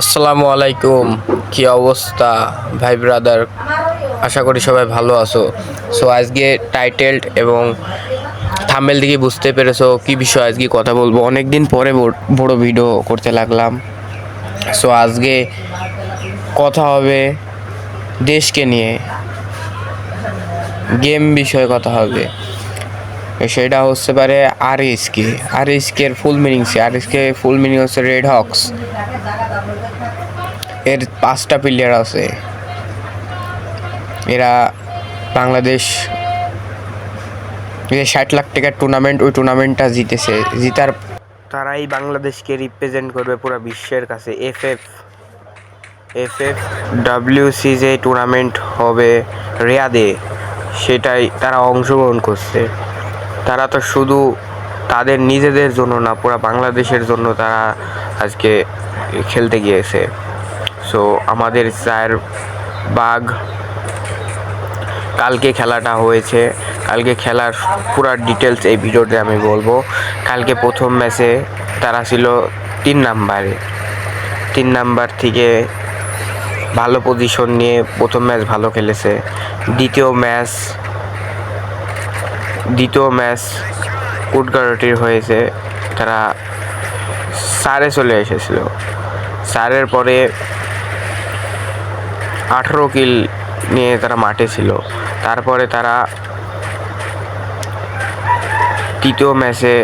আসসালামু আলাইকুম। কি অবস্থা ভাই ব্রাদার? আশা করি সবাই ভালো আছো। সো আজকে টাইটেল এবং থাম্বনেল থেকে বুঝতে পেরেছো কি বিষয় আজকে কথা বলবো। অনেক দিন পরে বড় ভিডিও করতে লাগলাম। সো আজকে কথা হবে দেশকে নিয়ে, গেম বিষয়ে কথা হবে। সেটা হচ্ছে পারে আরএসকে। আরএসকের ফুল মিনিং ফুল মিনিং হচ্ছে রেড হক্স। এর 5টা প্লেয়ার আছে। এরা বাংলাদেশ 60 লাখ টাকার টুর্নামেন্ট, ওই টুর্নামেন্টটা জিতেছে। জিতার তারাই বাংলাদেশকে রিপ্রেজেন্ট করবে পুরো বিশ্বের কাছে। FFWC যে টুর্নামেন্ট হবে রিয়াদে, সেটাই তারা অংশগ্রহণ করছে। তারা তো শুধু তাদের নিজেদের জন্য না, পুরো বাংলাদেশের জন্য তারা আজকে খেলতে গিয়েছে। সো আমাদের চায়ের বাঘ কালকে খেলাটা হয়েছে। কালকে খেলার পুরো ডিটেলস এই ভিডিওতে আমি বলবো। কালকে প্রথম ম্যাচে তারা ছিল 3 নাম্বার থেকে ভালো পজিশন নিয়ে প্রথম ম্যাচ ভালো খেলেছে। দ্বিতীয় ম্যাচ উডগারটির হয়েছে। তারা 4-এ চলে এসেছিল। 4-এর পরে 18 কিল নিয়ে তারা মাঠে ছিল। তারপরে তারা তৃতীয় ম্যাচে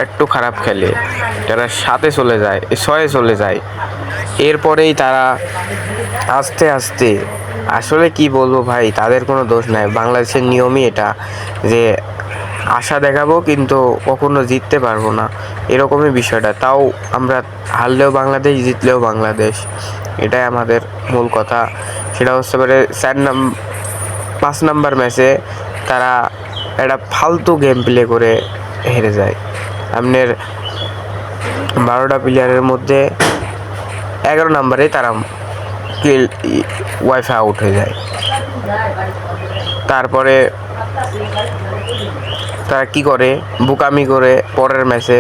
একটু খারাপ খেলে, তারা 6-এ চলে যায়। এরপরেই তারা আস্তে আস্তে, আসলে কি বলবো ভাই, তাদের কোনো দোষ নাই। বাংলাদেশের নিয়মই এটা যে আশা দেখাবো কিন্তু কখনো জিততে পারবো না, এরকমই বিষয়টা। তাও আমরা হারলেও বাংলাদেশ, জিতলেও বাংলাদেশ, এটাই আমাদের মূল কথা। সেটা হচ্ছে পারে 5 নাম্বার ম্যাচে তারা একটা ফালতু গেম প্লে করে হেরে যায়। আপনার 12টা প্লেয়ারের মধ্যে 11 নাম্বারে তারা ওয়াইফাই আউট হয়ে যায়। তারপরে তারা কি করে, বোকামি করে পরের ম্যাচে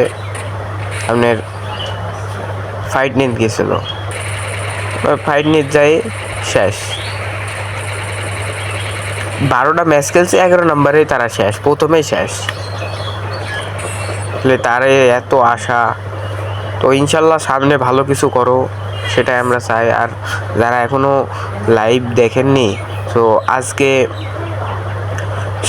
আপনার ফাইট নিতে গেছিল। ফাইট নিতে যাই শেষ। 12টা ম্যাচ খেলছে, 11 নাম্বারে তারা শেষ, প্রথমেই শেষ। তার এত আশা, তো ইনশাল্লাহ সামনে ভালো কিছু করো, সেটাই আমরা চাই। আর যারা এখনও লাইভ দেখেননি, তো আজকে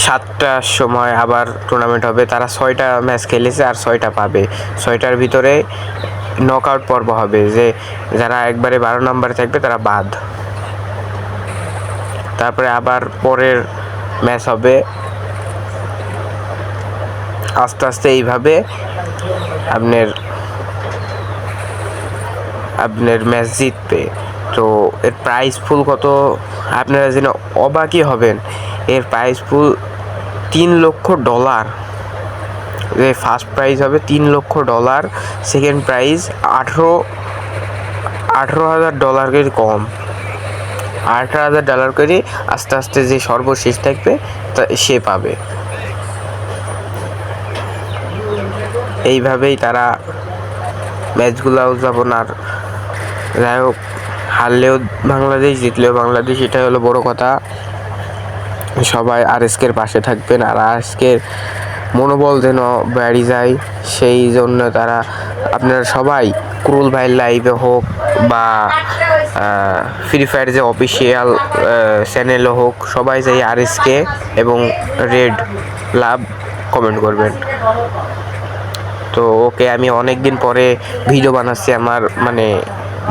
7টার সময় আবার টুর্নামেন্ট হবে। তারা 6টা ম্যাচ খেলেছে আর 6টা পাবে। 6টার ভিতরে নক আউট পর্ব হবে, যে যারা একবারে 12 নাম্বারে থাকবে তারা বাদ। তারপরে আবার পরের ম্যাচ হবে। আস্তে আস্তে এইভাবে আপনার ম্যাচ জিতবে। তো এর প্রাইস ফুল কত আপনারা যেন অবাকই হবেন। এর প্রাইস ফুল $3 লক্ষ। যে ফার্স্ট প্রাইজ হবে $3 লক্ষ, সেকেন্ড প্রাইজ $18,000 করে কম, $18,000 করে। আস্তে আস্তে যে সর্বশেষ থাকবে তা সে পাবে। এইভাবেই তারা ম্যাচগুলো উদযাপন। আর যাই হোক, হারলেও বাংলাদেশ, জিতলেও বাংলাদেশ, এটাই হলো বড় কথা। সবাই আরএসকের পাশে থাকবেন, আর আরএসকের মনোবল যেন বেড়ে যায়, সেই জন্য তারা আপনারা সবাই ক্রুল ভাইয়ের লাইভে হোক বা ফ্রি ফায়ার যে অফিসিয়াল চ্যানেলও হোক, সবাই যাই আরএসকে এবং রেড লাভ কমেন্ট করবেন। তো ওকে, আমি অনেক দিন পরে ভিডিও বানাচ্ছি। আমার মানে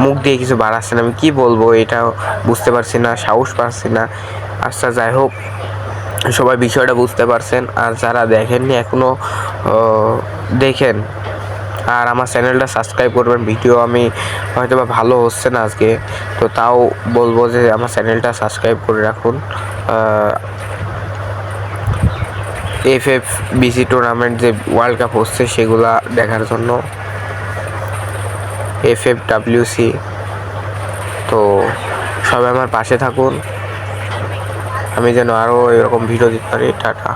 মুখ দিয়ে কিছু বাড়াচ্ছে না, আমি কি বলবো এটা বুঝতে পারছি না, সাহস পাচ্ছি না। আচ্ছা যাই হোক, সবাই বিষয়টা বুঝতে পারছেন। আর যারা দেখেননি এখনও, দেখেন। আর আমার চ্যানেলটা সাবস্ক্রাইব করবেন। ভিডিও আমি হয়তো বা ভালো হচ্ছে না আজকে, তো তাও বলবো যে আমার চ্যানেলটা সাবস্ক্রাইব করে রাখুন। FFBC টুর্নামেন্ট যে ওয়ার্ল্ড কাপ হচ্ছে সেগুলা দেখার জন্য, FFWC। তো সবাই আমার পাশে থাকুন, আমি যেন আরও এরকম ভিডিও দিতে পারি। টাটা।